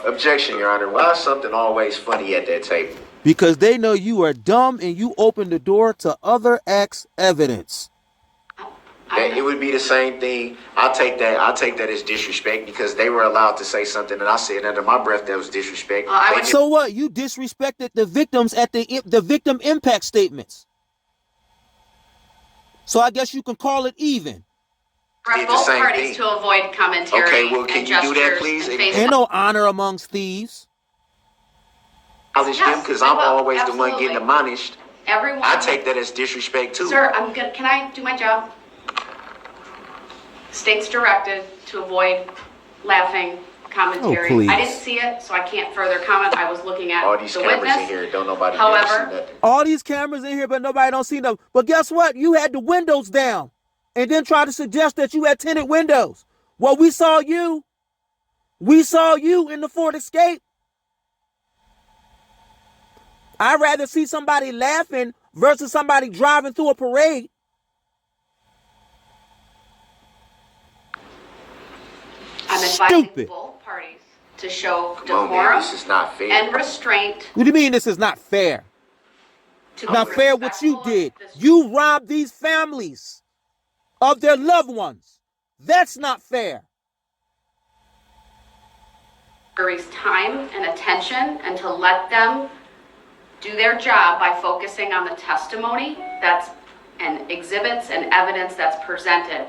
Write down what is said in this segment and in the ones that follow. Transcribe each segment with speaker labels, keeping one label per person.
Speaker 1: Objection, Your Honor. Why is something always funny at that table?
Speaker 2: Because they know you are dumb and you open the door to other acts evidence.
Speaker 1: It would be the same thing. I'll take that as disrespect because they were allowed to say something and I said under my breath that was disrespect.
Speaker 2: So what? You disrespected the victims at the victim impact statements. So I guess you can call it even.
Speaker 3: For both parties to avoid commentary.
Speaker 1: Okay, well, can you do that, please?
Speaker 2: Ain't no honor amongst thieves.
Speaker 1: Because I'm always the one getting admonished.
Speaker 3: Everyone.
Speaker 1: I take that as disrespect too.
Speaker 3: Sir, can I do my job? State's directed to avoid laughing commentary.
Speaker 2: Oh, please.
Speaker 3: I didn't see it, so I can't further comment. I was looking at
Speaker 1: all these
Speaker 3: the
Speaker 1: cameras
Speaker 3: witness.
Speaker 1: in here. Don't nobody see nothing.
Speaker 2: All these cameras in here, but nobody don't see them. But guess what? You had the windows down, and then try to suggest that you had tinted windows. Well, we saw you. We saw you in the Ford Escape. I'd rather see somebody laughing versus somebody driving through a parade.
Speaker 3: I'm advising both parties to show decorum
Speaker 1: this is not fair.
Speaker 3: and restraint.
Speaker 2: What do you mean this is not fair? Not fair what you did. You robbed these families of their loved ones. That's not fair.
Speaker 3: Jury's time and attention and to let them do their job by focusing on the testimony and exhibits and evidence that's presented.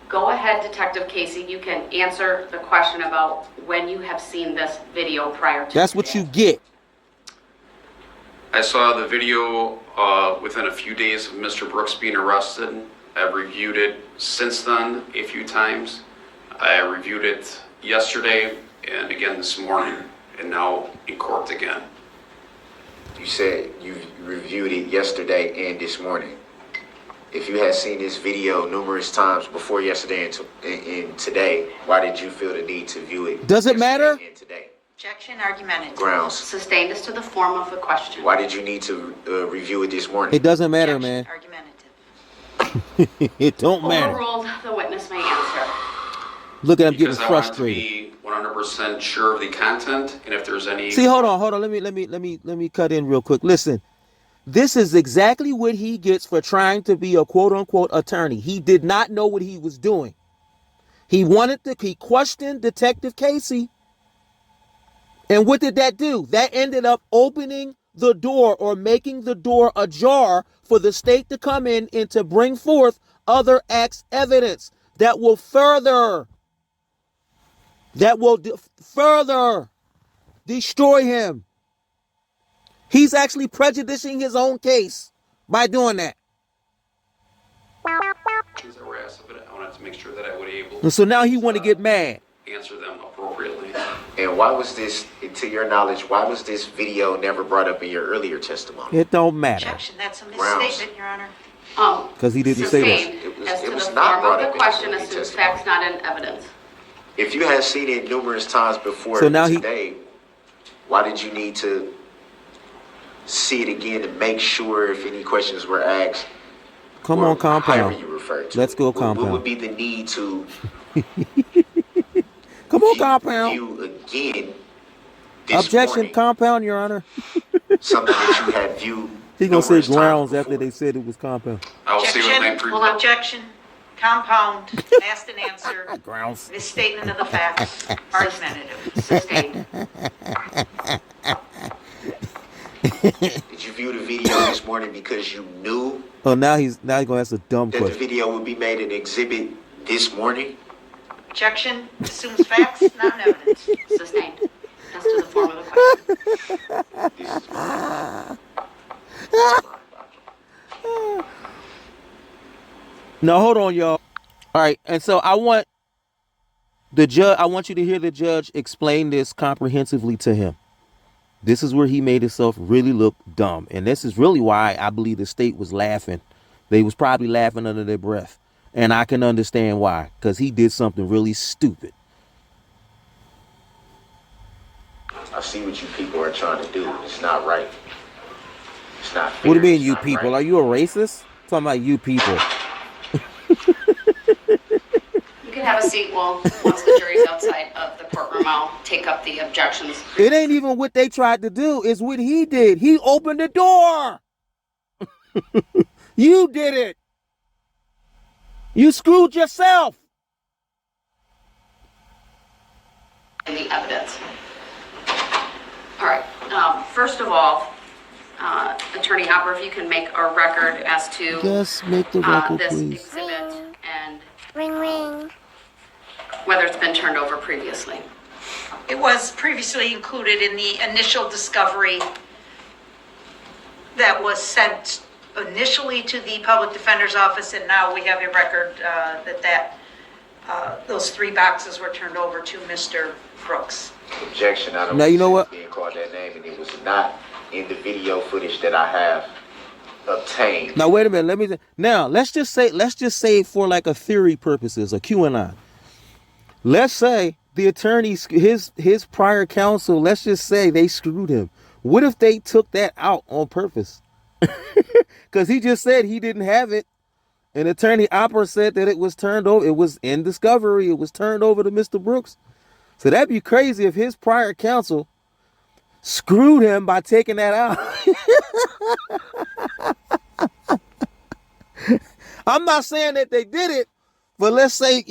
Speaker 3: Go ahead, Detective Casey. You can answer the question about when you have seen this video prior to
Speaker 2: That's what you get.
Speaker 4: I saw the video within a few days of Mr. Brooks being arrested. I've reviewed it since then a few times. I reviewed it yesterday and again this morning, and now in court again.
Speaker 1: You said you reviewed it yesterday and this morning. If you had seen this video numerous times before yesterday and today, why did you feel the need to view it?
Speaker 2: Does it matter?
Speaker 1: And today?
Speaker 3: Objection, argumentative.
Speaker 1: Grounds.
Speaker 3: Sustained as to the form of the question.
Speaker 1: Why did you need to review it this morning?
Speaker 2: It doesn't matter, man.
Speaker 3: Argumentative.
Speaker 2: It don't matter.
Speaker 3: Overruled, the witness may answer.
Speaker 2: Look at him getting
Speaker 4: Because
Speaker 2: frustrated.
Speaker 4: I want to be 100% sure of the content, and if there's any.
Speaker 2: See, hold on. Let me cut in real quick. Listen, this is exactly what he gets for trying to be a quote unquote attorney. He did not know what he was doing. He questioned Detective Casey. And what did that do? That ended up opening the door or making the door ajar for the state to come in and to bring forth other acts evidence that will further destroy him. He's actually prejudicing his own case by doing that.
Speaker 4: I wanted to make sure that I would be able.
Speaker 2: And so now he want to get mad.
Speaker 4: Answer them appropriately.
Speaker 1: And why was this, to your knowledge, why was this video never brought up in your earlier testimony?
Speaker 2: It don't matter.
Speaker 3: Objection, that's a misstatement, Your Honor.
Speaker 2: Because he didn't say that.
Speaker 1: It was not brought up in
Speaker 3: question
Speaker 1: your
Speaker 3: assumes
Speaker 1: testimony.
Speaker 3: facts not in evidence.
Speaker 1: If you had seen it numerous times before
Speaker 2: So now
Speaker 1: today, why did you need to see it again to make sure if any questions were asked?
Speaker 2: Come on, compound.
Speaker 1: You refer to
Speaker 2: Let's go,
Speaker 1: it.
Speaker 2: compound.
Speaker 1: What would be the need to
Speaker 2: Come on, compound.
Speaker 1: view again this
Speaker 2: Objection,
Speaker 1: morning,
Speaker 2: compound, Your Honor.
Speaker 1: something that you had viewed
Speaker 2: He's going to say
Speaker 1: numerous times
Speaker 2: grounds after
Speaker 1: before?
Speaker 2: they said it was compound.
Speaker 4: I'll see what my
Speaker 3: Hold on.
Speaker 5: Objection, compound, asked and answered,
Speaker 2: Grounds.
Speaker 5: misstatement of the facts, argumentative.
Speaker 3: Sustained.
Speaker 1: Did you view the video this morning because you knew
Speaker 2: Oh, now he's going to ask a dumb
Speaker 1: that the
Speaker 2: question.
Speaker 1: video would be made an exhibit this morning?
Speaker 5: Objection, assumes facts, not in evidence.
Speaker 3: Sustained. As to the form of the question.
Speaker 1: This is my
Speaker 2: No, hold on, y'all. All right, and so I want you to hear the judge explain this comprehensively to him. This is where he made himself really look dumb. And this is really why I believe the state was laughing. They was probably laughing under their breath. And I can understand why, because he did something really stupid.
Speaker 1: I see what you people are trying to do. It's not right. It's not fair.
Speaker 2: What do you mean,
Speaker 1: It's
Speaker 2: you
Speaker 1: not
Speaker 2: people?
Speaker 1: right.
Speaker 2: Are you a racist? I'm talking about you people.
Speaker 3: You can have a seat once the jury's outside of the courtroom. I'll take up the objections.
Speaker 2: It ain't even what they tried to do. It's what he did. He opened the door. You did it. You screwed yourself.
Speaker 3: In the evidence. All right. First of all, Attorney Hopper, if you can make a record as to
Speaker 2: Yes, make the record,
Speaker 3: this
Speaker 2: please.
Speaker 3: exhibit and
Speaker 6: Ring.
Speaker 3: whether it's been turned over previously.
Speaker 5: It was previously included in the initial discovery that was sent initially to the public defender's office, and now we have a record that those 3 boxes were turned over to Mr. Brooks.
Speaker 1: Objection. I don't
Speaker 2: Now, you know what?
Speaker 1: being called that name, and it was not in the video footage that I have obtained.
Speaker 2: Now wait a minute. Let's just say for like a theory purposes, a QAnon. Let's say the attorneys, his prior counsel, let's just say they screwed him. What if they took that out on purpose? Because he just said he didn't have it. And Attorney Opper said that it was turned over. It was in discovery. It was turned over to Mr. Brooks. So that'd be crazy if his prior counsel screwed him by taking that out. I'm not saying that they did it, but let's say,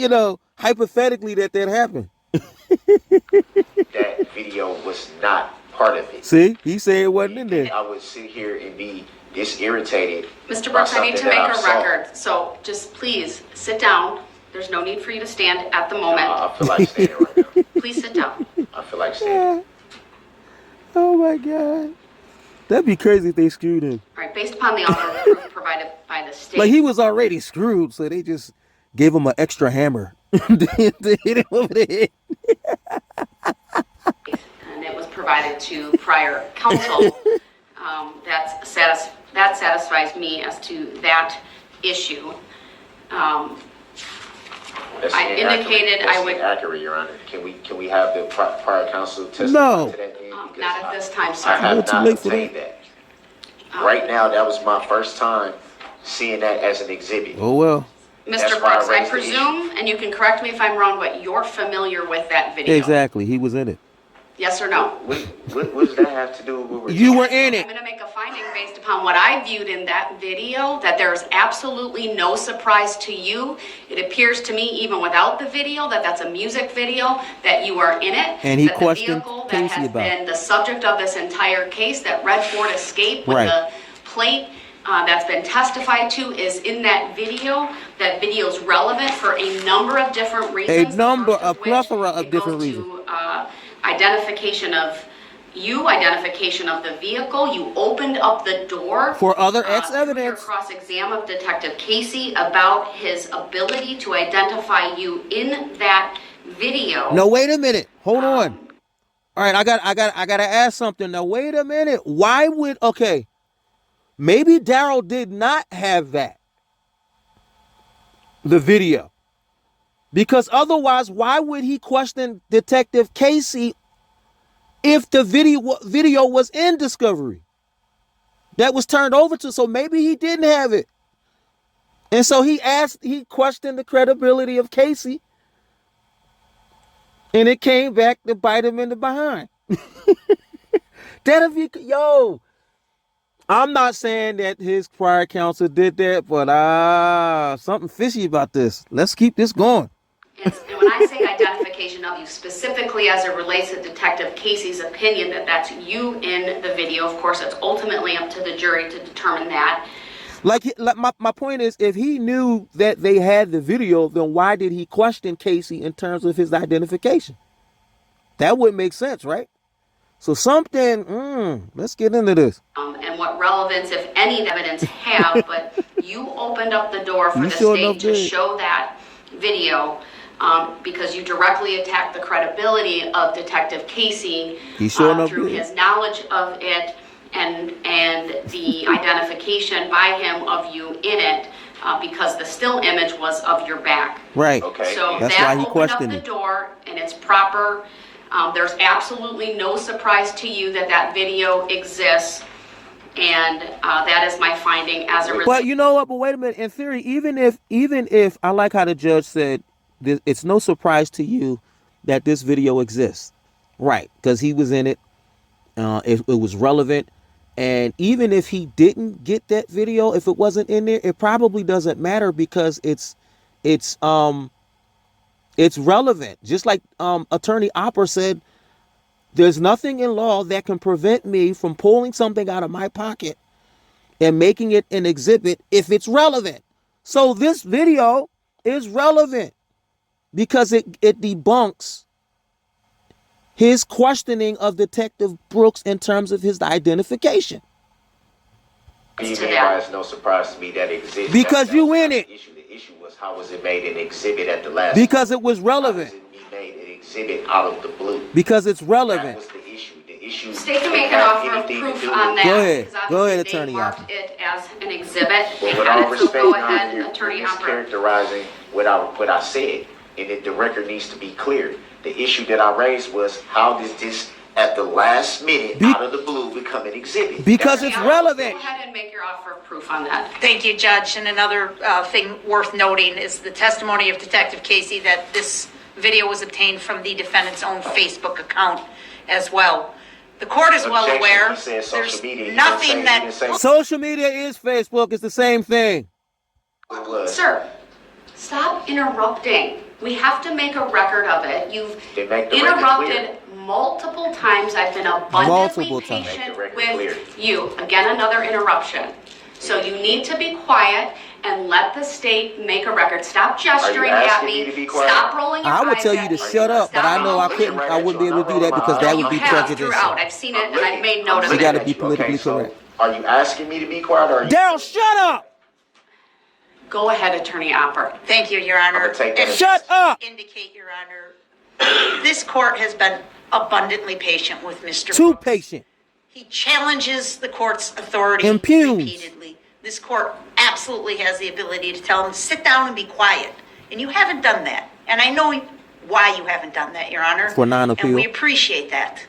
Speaker 2: hypothetically that happened.
Speaker 1: That video was not part of it.
Speaker 2: See, he said it wasn't in there.
Speaker 1: I would sit here and be this irritated.
Speaker 3: Mr.
Speaker 1: by
Speaker 3: Brooks, I need to
Speaker 1: something
Speaker 3: make
Speaker 1: that
Speaker 3: a
Speaker 1: I saw.
Speaker 3: record. So just please sit down. There's no need for you to stand at the moment.
Speaker 1: I feel like standing right now.
Speaker 3: Please sit down.
Speaker 1: I feel like standing.
Speaker 2: Oh my God. That'd be crazy if they screwed him.
Speaker 3: All right, based upon the offer of proof provided by the state.
Speaker 2: Like he was already screwed, so they just gave him an extra hammer to hit him over the head.
Speaker 3: And it was provided to prior counsel. That satisfies me as to that issue.
Speaker 1: That's
Speaker 3: I indicated
Speaker 1: That's
Speaker 3: I would-
Speaker 1: inaccurate, Your Honor. Can we have the prior counsel testify
Speaker 2: No.
Speaker 1: to that? Then? Because
Speaker 3: Not at this time,
Speaker 1: I
Speaker 3: sir.
Speaker 1: have
Speaker 2: too
Speaker 1: not
Speaker 2: late for
Speaker 1: obtained
Speaker 2: that.
Speaker 1: that. Right now, that was my first time seeing that as an exhibit.
Speaker 2: Oh well.
Speaker 1: That's
Speaker 3: Mr.
Speaker 1: why I
Speaker 3: Brooks, I
Speaker 1: raised the
Speaker 3: presume, and you can correct me if I'm wrong, but you're familiar with that video?
Speaker 2: Exactly. He was in it.
Speaker 3: Yes or no?
Speaker 1: What does that have to do with what we're
Speaker 2: You
Speaker 1: doing?
Speaker 2: were in
Speaker 3: I'm
Speaker 2: it.
Speaker 3: going to make a finding based upon what I viewed in that video, that there's absolutely no surprise to you. It appears to me, even without the video, that that's a music video, that you are in it.
Speaker 2: And he
Speaker 3: that
Speaker 2: questioned
Speaker 3: the vehicle
Speaker 2: Casey
Speaker 3: that has
Speaker 2: about it.
Speaker 3: been the subject of this entire case, that red Ford Escape with
Speaker 2: Right.
Speaker 3: the plate that's been testified to, is in that video. That video is relevant for a number of different reasons.
Speaker 2: A plethora of different reasons.
Speaker 3: Identification of you, identification of the vehicle. You opened up the door
Speaker 2: For other
Speaker 3: through your
Speaker 2: ex-evidence.
Speaker 3: cross-exam of Detective Casey about his ability to identify you in that video.
Speaker 2: No, wait a minute. Hold on. All right, I gotta ask something. Now, wait a minute. Maybe Darrel did not have that. The video. Because otherwise, why would he question Detective Casey if the video was in discovery? That was turned over to, so maybe he didn't have it. And so he questioned the credibility of Casey. And it came back to bite him in the behind. I'm not saying that his prior counsel did that, but something fishy about this. Let's keep this going.
Speaker 3: And when I say identification of you, specifically as it relates to Detective Casey's opinion that that's you in the video, of course, it's ultimately up to the jury to determine that.
Speaker 2: My point is, if he knew that they had the video, then why did he question Casey in terms of his identification? That would make sense, right? So let's get into this.
Speaker 3: And what relevance, if any, evidence have, but you opened up the door for
Speaker 2: You
Speaker 3: the
Speaker 2: sure
Speaker 3: state
Speaker 2: enough
Speaker 3: to
Speaker 2: did.
Speaker 3: show that video because you directly attacked the credibility of Detective Casey
Speaker 2: He sure enough
Speaker 3: through
Speaker 2: did.
Speaker 3: his knowledge of it and the identification by him of you in it because the still image was of your back.
Speaker 2: Right.
Speaker 1: Okay.
Speaker 3: So
Speaker 2: That's
Speaker 3: that
Speaker 2: why he
Speaker 3: opened up
Speaker 2: questioned
Speaker 3: the
Speaker 2: it.
Speaker 3: door, and it's proper. There's absolutely no surprise to you that video exists, and that is my finding as a result.
Speaker 2: But you know what? But wait a minute. In theory, even if I like how the judge said, it's no surprise to you that this video exists. Right, because he was in it. It was relevant. And even if he didn't get that video, if it wasn't in there, it probably doesn't matter because it's relevant. Just like Attorney Opper said, there's nothing in law that can prevent me from pulling something out of my pocket and making it an exhibit if it's relevant. So this video is relevant because it debunks his questioning of Detective Brooks in terms of his identification.
Speaker 1: It's no surprise to me that it exists.
Speaker 2: Because you in it.
Speaker 1: The issue was how was it made an exhibit at the last?
Speaker 2: Because it was relevant.
Speaker 1: How was it made an exhibit out of the blue?
Speaker 2: Because it's relevant.
Speaker 1: That was the issue. The issue.
Speaker 3: State can make an offer of proof on that.
Speaker 2: Go ahead.
Speaker 3: Because
Speaker 2: Go ahead,
Speaker 3: obviously
Speaker 2: Attorney
Speaker 3: they marked
Speaker 2: Opper.
Speaker 3: it as an exhibit. They
Speaker 1: Well, with
Speaker 3: had
Speaker 1: all
Speaker 3: it, so
Speaker 1: respect,
Speaker 3: go
Speaker 1: Your
Speaker 3: ahead,
Speaker 1: Honor,
Speaker 3: Attorney
Speaker 1: you're
Speaker 3: Opper.
Speaker 1: mischaracterizing what I said, and the record needs to be clear. The issue that I raised was how does this, at the last minute, out of the blue, become an exhibit?
Speaker 2: Because
Speaker 3: Attorney
Speaker 2: it's
Speaker 3: Opper,
Speaker 2: relevant.
Speaker 3: Go ahead and make your offer of proof on that.
Speaker 5: Thank you, Judge. And another thing worth noting is the testimony of Detective Casey that this video was obtained from the defendant's own Facebook account as well. The court is well
Speaker 1: Objection,
Speaker 5: aware
Speaker 1: he said social
Speaker 5: there's
Speaker 1: media. He
Speaker 5: nothing
Speaker 1: didn't
Speaker 5: that...
Speaker 1: say
Speaker 2: Social media is Facebook. It's the same thing.
Speaker 1: it was.
Speaker 3: Sir, stop interrupting. We have to make a record of it. You've
Speaker 1: Then make the record
Speaker 3: interrupted multiple times. I've been abundantly
Speaker 2: Multiple times.
Speaker 1: Make
Speaker 3: patient
Speaker 1: the record
Speaker 3: with you. Again, another interruption. So you need to be quiet and let the state make a record. Stop gesturing at
Speaker 1: asking me
Speaker 3: me.
Speaker 1: to be quiet?
Speaker 3: Stop rolling your
Speaker 2: I would
Speaker 3: eyes
Speaker 2: tell
Speaker 3: at
Speaker 2: you to
Speaker 3: me.
Speaker 2: shut up, but I
Speaker 3: Stop
Speaker 2: know I
Speaker 3: rolling
Speaker 2: couldn't.
Speaker 3: your
Speaker 2: I wouldn't be able to do that because that would be
Speaker 3: You have
Speaker 2: prejudicial.
Speaker 3: throughout. I've seen it and I've made note of
Speaker 2: You
Speaker 3: it.
Speaker 2: gotta be politically
Speaker 1: so
Speaker 2: correct.
Speaker 1: Are you asking me to be quiet or are you?
Speaker 2: Darrel, shut up!
Speaker 3: Go ahead, Attorney Opper.
Speaker 5: Thank you, Your Honor.
Speaker 1: I'm gonna take that
Speaker 5: And
Speaker 1: as-
Speaker 2: Shut up!
Speaker 5: indicate, Your Honor, this court has been abundantly patient with Mr.
Speaker 2: Too
Speaker 5: Brooks.
Speaker 2: patient.
Speaker 5: He challenges the court's authority
Speaker 2: Impugns.
Speaker 5: repeatedly. This court absolutely has the ability to tell him, sit down and be quiet. And you haven't done that. And I know why you haven't done that, Your Honor.
Speaker 2: For non-appeal.
Speaker 5: And we appreciate that.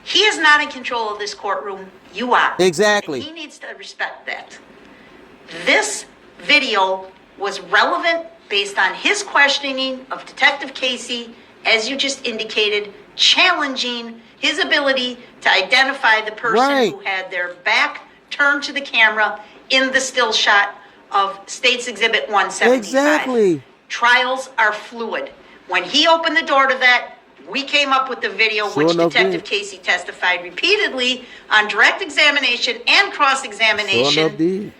Speaker 5: He is not in control of this courtroom. You are.
Speaker 2: Exactly.
Speaker 5: And he needs to respect that. This video was relevant based on his questioning of Detective Casey, as you just indicated, challenging his ability to identify the person
Speaker 2: Right.
Speaker 5: who had their back turned to the camera in the still shot of State's Exhibit 175.
Speaker 2: Exactly.
Speaker 5: Trials are fluid. When he opened the door to that, we came up with the video
Speaker 2: Sure
Speaker 5: which
Speaker 2: enough
Speaker 5: Detective
Speaker 2: did.
Speaker 5: Casey testified repeatedly on direct examination and
Speaker 2: Sure
Speaker 5: cross-examination
Speaker 2: enough, did.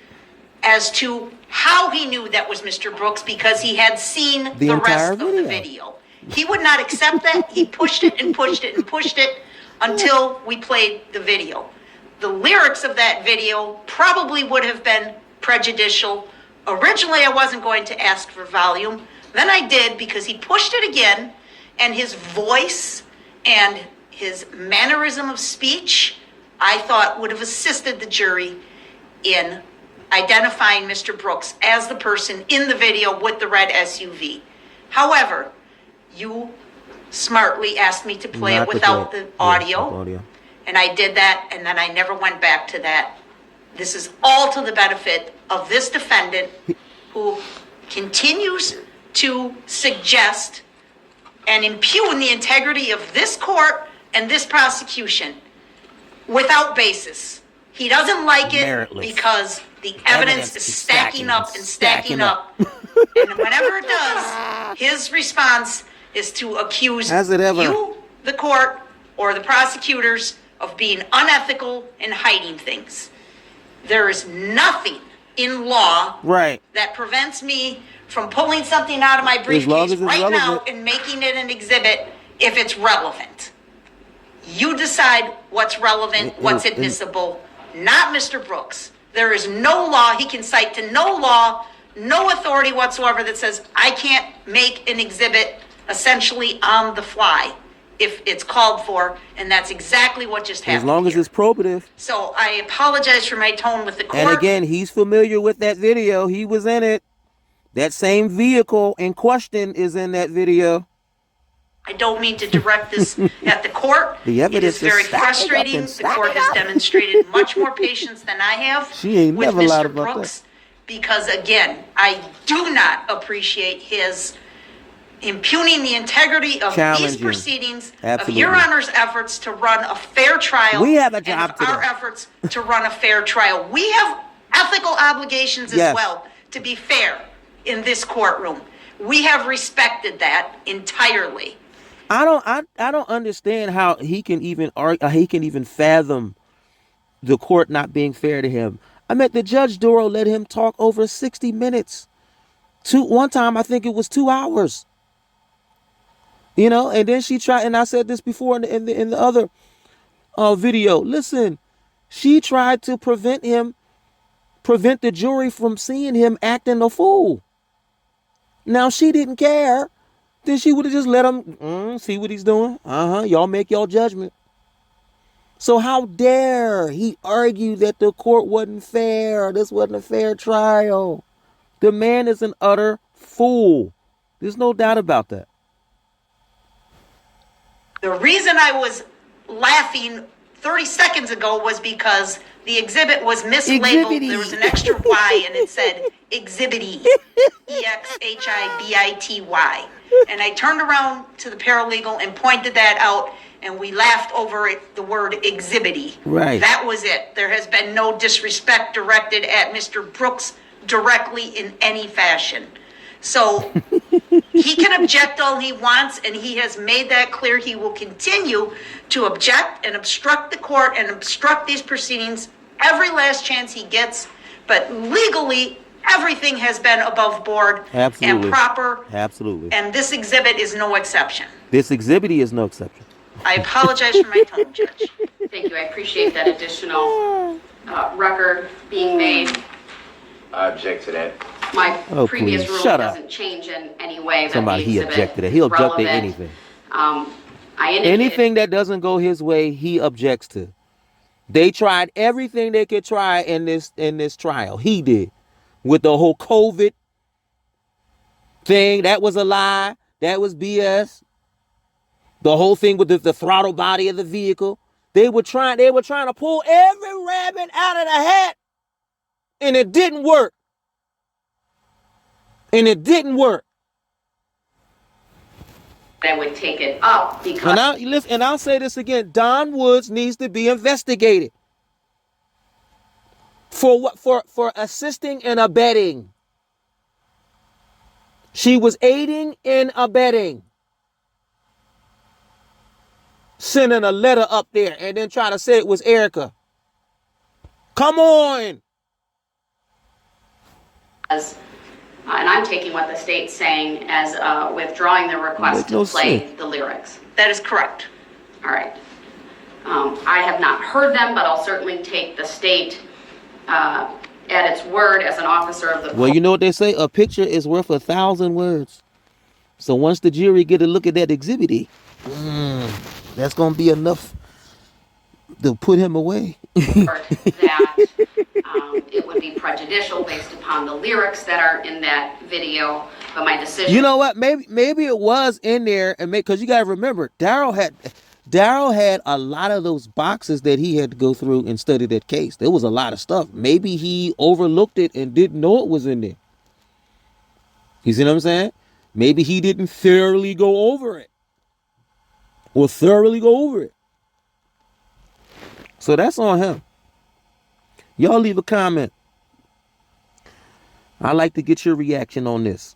Speaker 5: as to how he knew that was Mr. Brooks because he had seen
Speaker 2: The
Speaker 5: the
Speaker 2: entire
Speaker 5: rest of the
Speaker 2: video.
Speaker 5: video. He would not accept that. He pushed it and pushed it and pushed it until we played the video. The lyrics of that video probably would have been prejudicial. Originally, I wasn't going to ask for volume. Then I did because he pushed it again, and his voice and his mannerism of speech, I thought would have assisted the jury in identifying Mr. Brooks as the person in the video with the red SUV. However, you smartly asked me to play
Speaker 2: Not
Speaker 5: it
Speaker 2: to
Speaker 5: without
Speaker 2: play
Speaker 5: the
Speaker 2: it.
Speaker 5: audio.
Speaker 2: Yeah, audio.
Speaker 5: And I did that, and then I never went back to that. This is all to the benefit of this defendant who continues to suggest and impugn the integrity of this court and this prosecution without basis. He doesn't like it
Speaker 2: Meritless.
Speaker 5: because the evidence is stacking up and stacking up. And whenever it does, his response is to accuse
Speaker 2: Has it ever?
Speaker 5: you, the court, or the prosecutors of being unethical and hiding things. There is nothing in law
Speaker 2: Right.
Speaker 5: that prevents me from pulling something out of my
Speaker 2: long
Speaker 5: briefcase
Speaker 2: as it's
Speaker 5: right now
Speaker 2: relevant.
Speaker 5: and making it an exhibit if it's relevant. You decide what's relevant, what's admissible, not Mr. Brooks. There is no law, he can cite to no law, no authority whatsoever that says I can't make an exhibit essentially on the fly if it's called for, and that's exactly what just happened
Speaker 2: As long as
Speaker 5: here.
Speaker 2: it's probative.
Speaker 5: So I apologize for my tone with the court.
Speaker 2: And again, he's familiar with that video. He was in it. That same vehicle in question is in that video.
Speaker 5: I don't mean to direct this at the court.
Speaker 2: The evidence
Speaker 5: it is very
Speaker 2: is stacking up
Speaker 5: frustrating.
Speaker 2: and
Speaker 5: The
Speaker 2: stacking
Speaker 5: court has
Speaker 2: up.
Speaker 5: demonstrated much more patience than I have
Speaker 2: She ain't
Speaker 5: with
Speaker 2: never lied
Speaker 5: Mr.
Speaker 2: about
Speaker 5: Brooks because, again, I do not appreciate his impugning the integrity of these
Speaker 2: Challenging.
Speaker 5: proceedings,
Speaker 2: Absolutely.
Speaker 5: of Your Honor's efforts to run a fair trial.
Speaker 2: We have a
Speaker 5: and
Speaker 2: job
Speaker 5: of
Speaker 2: today.
Speaker 5: our efforts to run a fair trial. We have ethical obligations as
Speaker 2: Yes.
Speaker 5: well to be fair in this courtroom. We have respected that entirely.
Speaker 2: I don't understand how he can even fathom the court not being fair to him. I mean, the Judge Darrel let him talk over 60 minutes. One time I think it was 2 hours. You know, and then she tried, and I said this before in the other video. Listen, she tried to prevent the jury from seeing him acting a fool. Now she didn't care. Then she would have just let him see what he's doing. Y'all make your judgment. So how dare he argue that the court wasn't fair? This wasn't a fair trial. The man is an utter fool. There's no doubt about that.
Speaker 5: The reason I was laughing 30 seconds ago was because the exhibit was mislabeled.
Speaker 2: Exhibity.
Speaker 5: There was an extra Y and it said exhibity. EXHIBITY. And I turned around to the paralegal and pointed that out, and we laughed over it, the word exhibity.
Speaker 2: Right.
Speaker 5: That was it. There has been no disrespect directed at Mr. Brooks directly in any fashion. So he can object all he wants, and he has made that clear. He will continue to object and obstruct the court and obstruct these proceedings every last chance he gets. But legally, everything has been above board
Speaker 2: Absolutely.
Speaker 5: and proper.
Speaker 2: Absolutely.
Speaker 5: And this exhibit is no exception.
Speaker 2: This exhibity is no exception.
Speaker 5: I apologize for my tone, Judge.
Speaker 3: Thank you. I appreciate that additional record being made.
Speaker 1: I object to that.
Speaker 3: My
Speaker 2: Oh,
Speaker 3: previous
Speaker 2: please,
Speaker 3: ruling
Speaker 2: shut up.
Speaker 3: doesn't change in any way. That
Speaker 2: Somebody,
Speaker 3: the
Speaker 2: he
Speaker 3: exhibit
Speaker 2: objected to.
Speaker 3: is
Speaker 2: He'll object to
Speaker 3: relevant.
Speaker 2: anything.
Speaker 3: I indicated,
Speaker 2: Anything that doesn't go his way, he objects to. They tried everything they could try in this trial. He did. With the whole COVID thing, that was a lie. That was BS. The whole thing with the throttle body of the vehicle. They were trying to pull every rabbit out of the hat. And it didn't work. And it didn't work.
Speaker 3: I would take it up because
Speaker 2: And I'll say this again. Don Woods needs to be investigated. For what? For assisting and abetting. She was aiding and abetting. Sending a letter up there and then trying to say it was Erica. Come on.
Speaker 3: and I'm taking what the state's saying as withdrawing the request to play the lyrics.
Speaker 5: That is correct.
Speaker 3: All right. I have not heard them, but I'll certainly take the state at its word as an officer of the court.
Speaker 2: Well, you know what they say? A picture is worth 1,000 words. So once the jury get a look at that exhibit, that's going to be enough to put him away.
Speaker 3: that it would be prejudicial based upon the lyrics that are in that video, but my decision.
Speaker 2: You know what? Maybe it was in there, and because you got to remember, Darrel had a lot of those boxes that he had to go through and study that case. There was a lot of stuff. Maybe he overlooked it and didn't know it was in there. You see what I'm saying? Maybe he didn't thoroughly go over it. Or thoroughly go over it. So that's on him. Y'all leave a comment. I'd like to get your reaction on this.